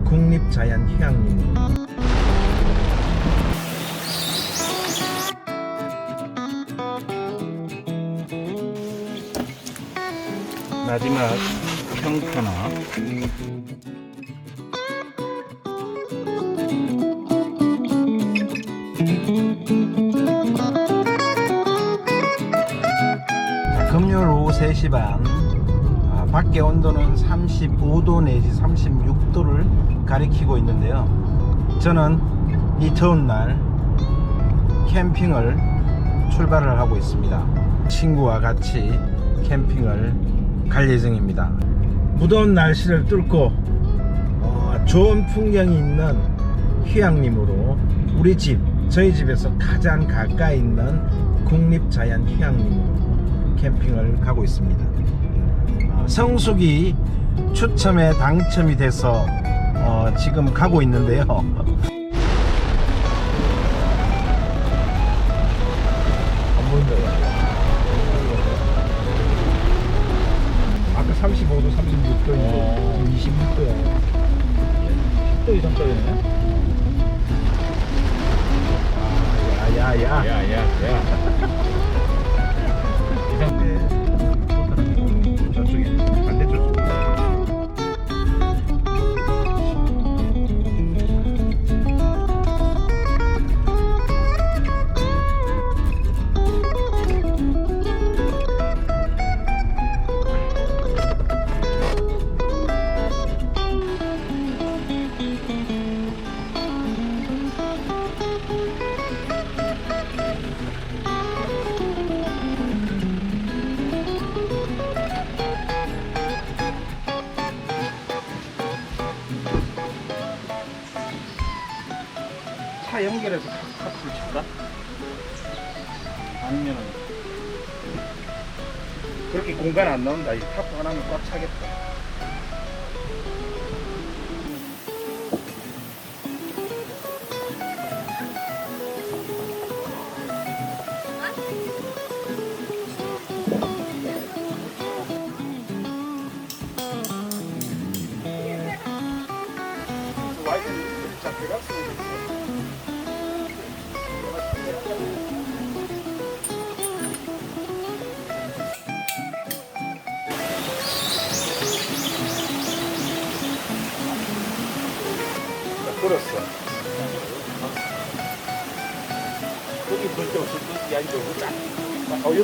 국립자연휴양림. 마지막 평탄화. 자, 금요일 오후 3시 반. 밖에 온도는 35도 내지 36도를 가리키고 있는데요. 저는 이 더운 날 캠핑을 출발을 하고 있습니다. 친구와 같이 캠핑을 갈 예정입니다. 무더운 날씨를 뚫고 좋은 풍경이 있는 휴양림으로 저희 집에서 가장 가까이 있는 국립자연휴양림으로 캠핑을 가고 있습니다. 성수기 추첨에 당첨이 돼서 지금 가고 있는데요. 아까 35도, 36도인데 지금 26도야. 10도 이상 떨어지네. 야야야. 저쪽에 반대쪽. 차 연결해서 카트를 칠까? 아니면은 그렇게 공간 안 나온다. 이 타프 하나면 꽉 차겠다. 와이드는 잡혀갔어. 끌었어. 여기 볼때 없을 때 야 이거 짠. 여기.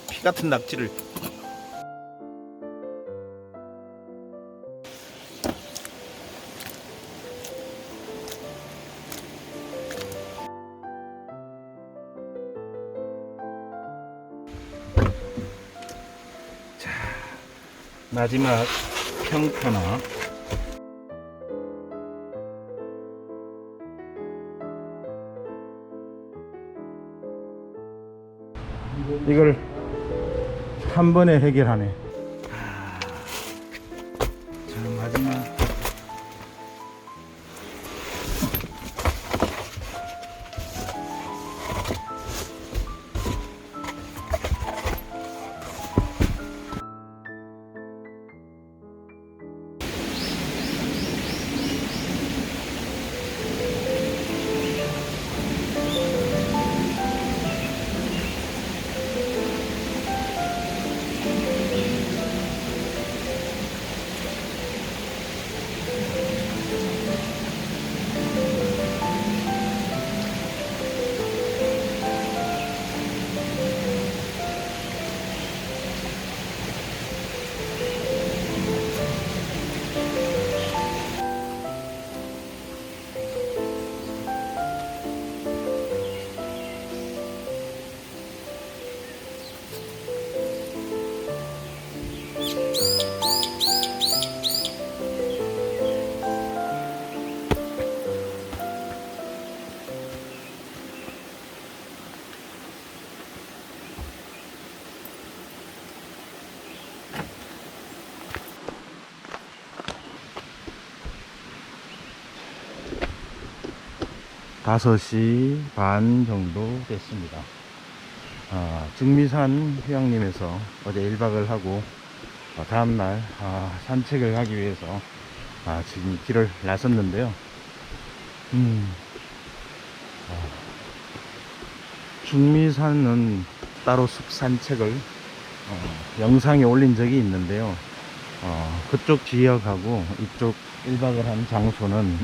피 같은 낙지를. 자, 마지막 평탄화. 이걸 한 번에 해결하네. 자, 마지막. 5시 반 정도 됐습니다. 증미산 휴양림에서 어제 1박을 하고 다음날 산책을 가기 위해서 지금 길을 나섰는데요. 증미산은 따로 숲 산책을 영상에 올린 적이 있는데요. 그쪽 지역하고 이쪽 1박을 한 장소는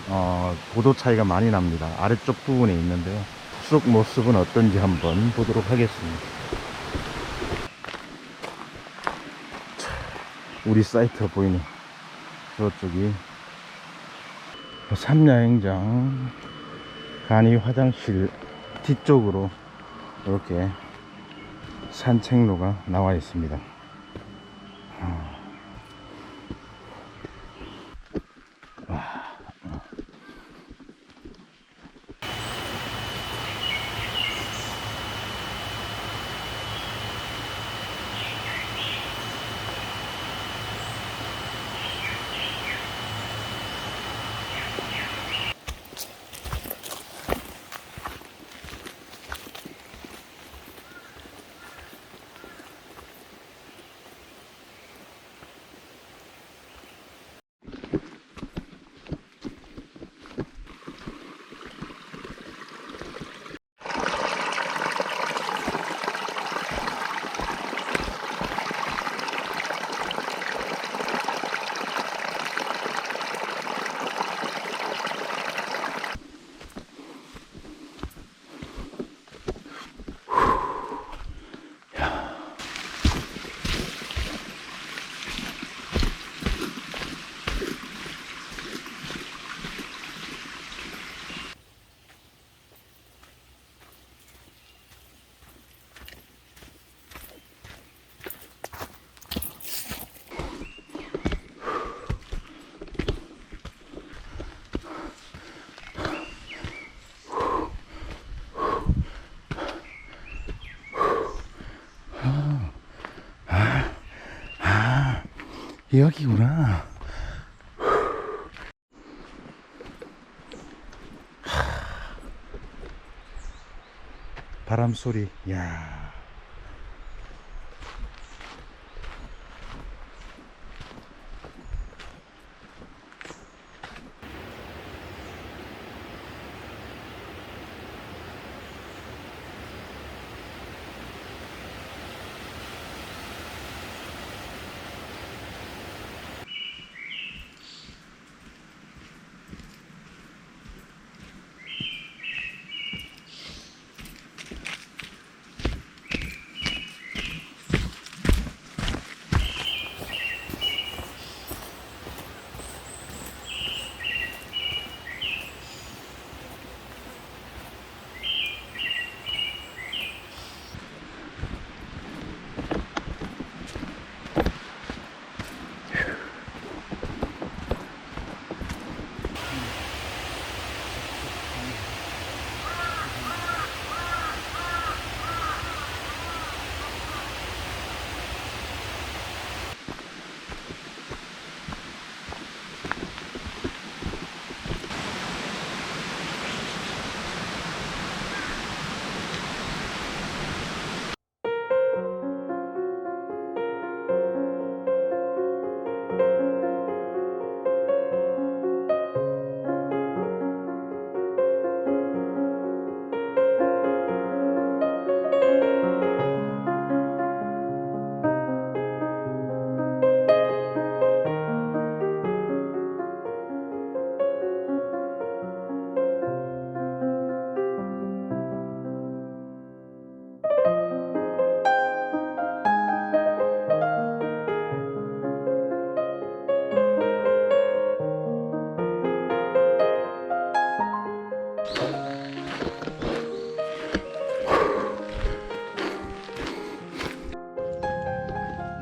고도 차이가 많이 납니다. 아래쪽 부분에 있는데요. 숲 모습은 어떤지 한번 보도록 하겠습니다. 우리 사이트가 보이네. 저쪽이 삼야행장 간이 화장실 뒤쪽으로 이렇게 산책로가 나와 있습니다. 여기구나. 바람 소리. 야.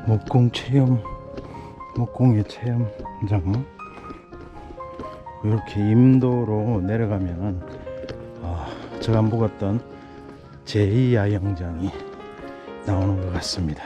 목공 체험, 목공예 체험장. 이렇게 임도로 내려가면 제가 안 보았던 제2야영장이 나오는 것 같습니다.